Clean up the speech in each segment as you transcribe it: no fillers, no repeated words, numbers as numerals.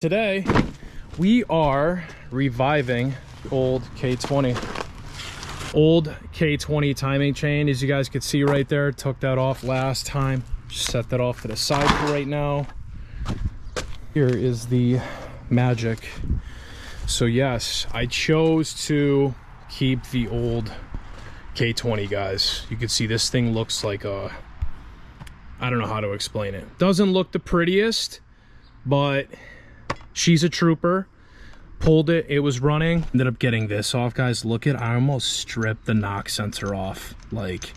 Today we are reviving old K20 timing chain. As you guys could see right there, took that off last time, just set that off to the side for right now. Here is the magic. So yes, I chose to keep the old K20, guys. You can see this thing looks like a, I don't know how to explain it. Doesn't look the prettiest, but she's a trooper. Pulled it, it was running. Ended up getting this off, guys. Look at, I almost stripped the knock sensor off. Like,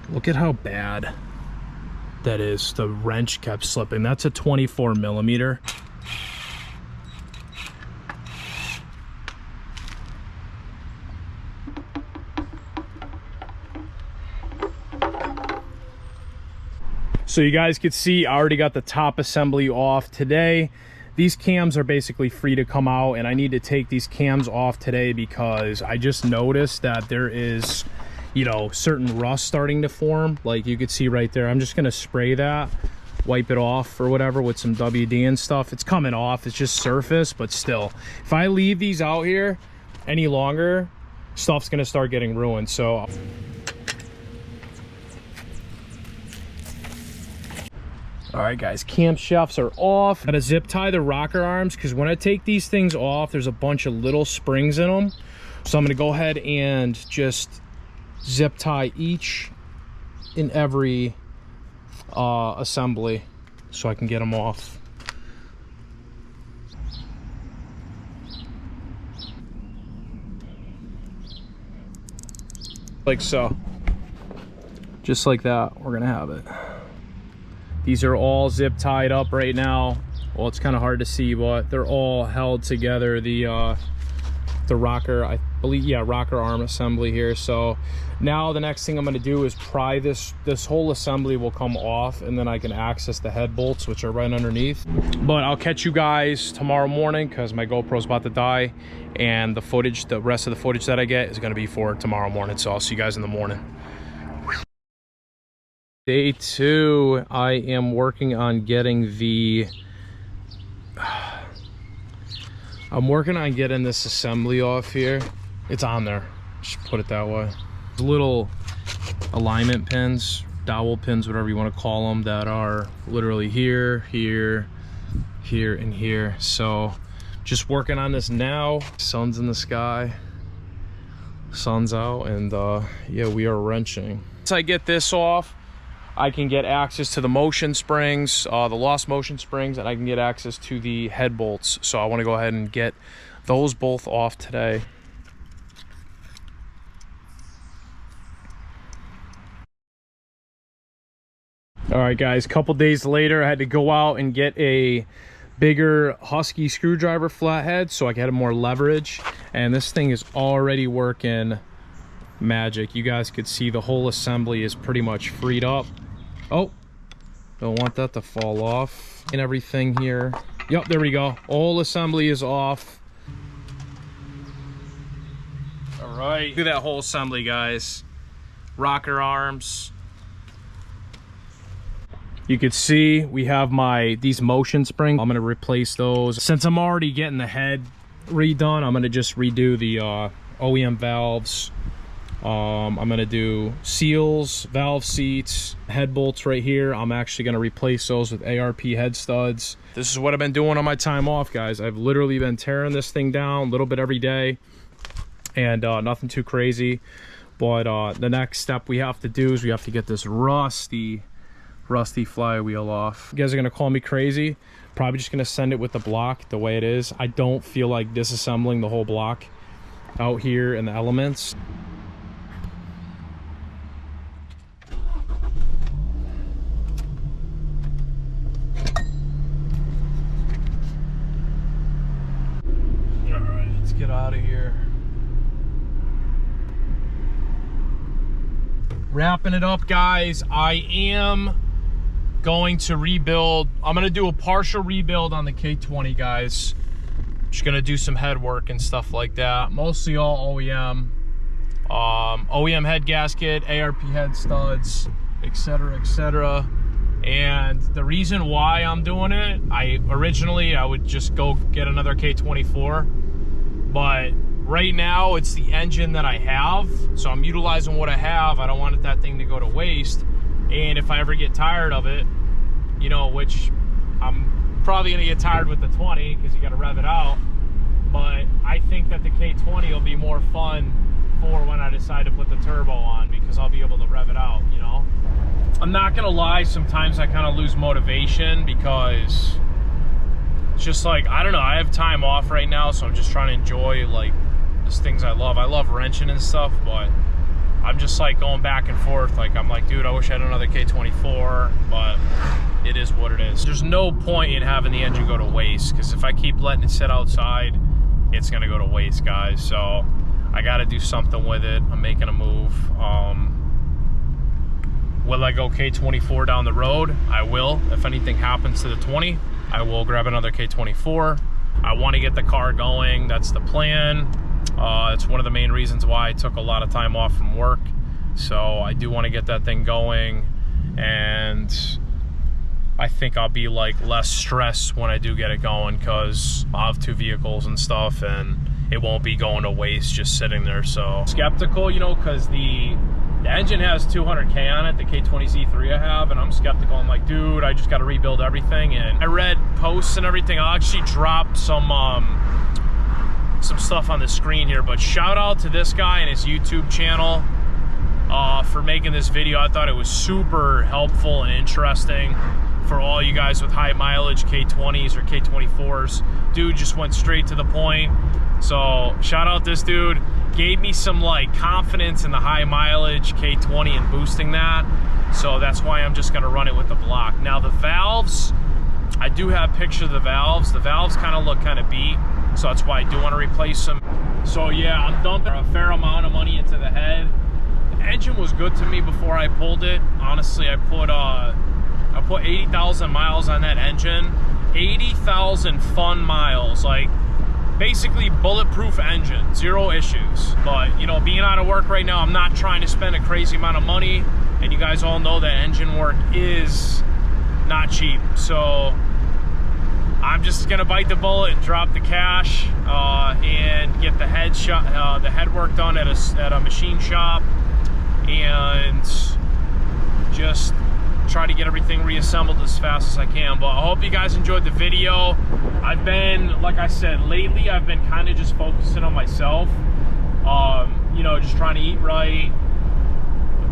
look at how bad that is. The wrench kept slipping. That's a 24 millimeter. So you guys could see I already got the top assembly off today. These cams are basically free to come out, and I need to take these cams off today because I just noticed that there is, you know, certain rust starting to form. Like you could see right there. I'm just gonna spray that, wipe it off or whatever with some WD and stuff. It's coming off, it's just surface, but still, if I leave these out here any longer, stuff's gonna start getting ruined. So all right, guys, camshafts are off. Gotta zip tie the rocker arms because when I take these things off, there's a bunch of little springs in them. So I'm gonna go ahead and just zip tie each and every assembly so I can get them off. Like so. Just like that, we're gonna have it. These are all zip tied up right now. Well, it's kind of hard to see, but they're all held together. The rocker, I believe, yeah, rocker arm assembly here. So now the next thing I'm gonna do is pry this whole assembly will come off, and then I can access the head bolts, which are right underneath. But I'll catch you guys tomorrow morning because my GoPro's about to die, and the rest of the footage that I get is gonna be for tomorrow morning. So I'll see you guys in the morning. Day 2, I am working on getting this assembly off here. It's on there, just put it that way. Little alignment pins, dowel pins, whatever you want to call them, that are literally here, here, here, and here. So just working on this now. Sun's in the sky, sun's out, and yeah, we are wrenching. Once I get this off, I can get access to the motion springs, the lost motion springs, and I can get access to the head bolts. So I want to go ahead and get those both off today. All right, guys, a couple days later, I had to go out and get a bigger Husky screwdriver flathead so I could have more leverage. And this thing is already working magic. You guys could see the whole assembly is pretty much freed up. Oh, don't want that to fall off and everything here. Yep, there we go. All assembly is off. All right, look at that whole assembly, guys. Rocker arms. You could see we have these motion springs. I'm gonna replace those. Since I'm already getting the head redone, I'm gonna just redo the OEM valves. I'm gonna do seals, valve seats, head bolts right here. I'm actually gonna replace those with ARP head studs. This is what I've been doing on my time off, guys. I've literally been tearing this thing down a little bit every day, and nothing too crazy. But the next step we have to do is we have to get this rusty flywheel off. You guys are gonna call me crazy. Probably just gonna send it with the block the way it is. I don't feel like disassembling the whole block out here in the elements. Get out of here. Wrapping it up, guys. I am going to rebuild. I'm going to do a partial rebuild on the K20, guys. Just going to do some head work and stuff like that. Mostly all OEM. OEM head gasket, ARP head studs, etc., etc. And the reason why I'm doing it, originally I would just go get another K24, but right now it's the engine that I have, so I'm utilizing what I have. I don't want that thing to go to waste. And if I ever get tired of it, you know, which I'm probably gonna get tired with the 20 because you gotta rev it out, but I think that the K20 will be more fun for when I decide to put the turbo on, because I'll be able to rev it out, you know? I'm not gonna lie, sometimes I kind of lose motivation because it's just like, I don't know, I have time off right now, so I'm just trying to enjoy like these things I love. I love wrenching and stuff, but I'm just like going back and forth. Like, I'm like, dude, I wish I had another K24, but it is what it is. There's no point in having the engine go to waste, because if I keep letting it sit outside, it's gonna go to waste, guys. So I gotta do something with it. I'm making a move. Will I go K24 down the road? I will. If anything happens to the 20, I will grab another K24. I want to get the car going. That's the plan. It's one of the main reasons why I took a lot of time off from work. So I do want to get that thing going, and I think I'll be like less stressed when I do get it going, because I'll have 2 vehicles and stuff, and it won't be going to waste just sitting there. So skeptical, you know, because the engine has 200K on it, the K20Z3 I have, and I'm skeptical. I'm like, dude, I just got to rebuild everything. And I read posts and everything. I'll actually drop some stuff on the screen here, but shout out to this guy and his YouTube channel for making this video. I thought it was super helpful and interesting for all you guys with high mileage K20s or K24s. Dude just went straight to the point. So shout out this dude. Gave me some like confidence in the high mileage K20 and boosting that. So that's why I'm just gonna run it with the block. Now the valves, I do have pictures of the valves. The valves kind of look kind of beat, so that's why I do want to replace them. So yeah, I'm dumping a fair amount of money into the head. The engine was good to me before I pulled it. Honestly, I put 80,000 miles on that engine. 80,000 fun miles, like basically bulletproof engine, 0 issues. But you know, being out of work right now, I'm not trying to spend a crazy amount of money, and you guys all know that engine work is not cheap. So I'm just gonna bite the bullet and drop the cash and get the head work done at a machine shop, and just try to get everything reassembled as fast as I can. But I hope you guys enjoyed the video. I've been, like I said, lately I've been kind of just focusing on myself, you know, just trying to eat right,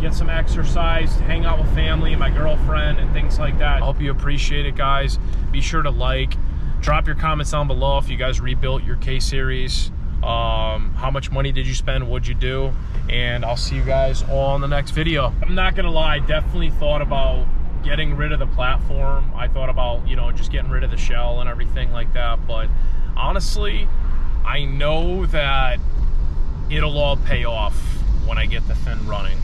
get some exercise, hang out with family and my girlfriend and things like that. I hope you appreciate it, guys. Be sure to like, drop your comments down below if you guys rebuilt your K-Series. How much money did you spend? What'd you do? And I'll see you guys all in the next video. I'm not gonna lie, I definitely thought about getting rid of the platform. I thought about, you know, just getting rid of the shell and everything like that. But honestly, I know that it'll all pay off when I get the thing running.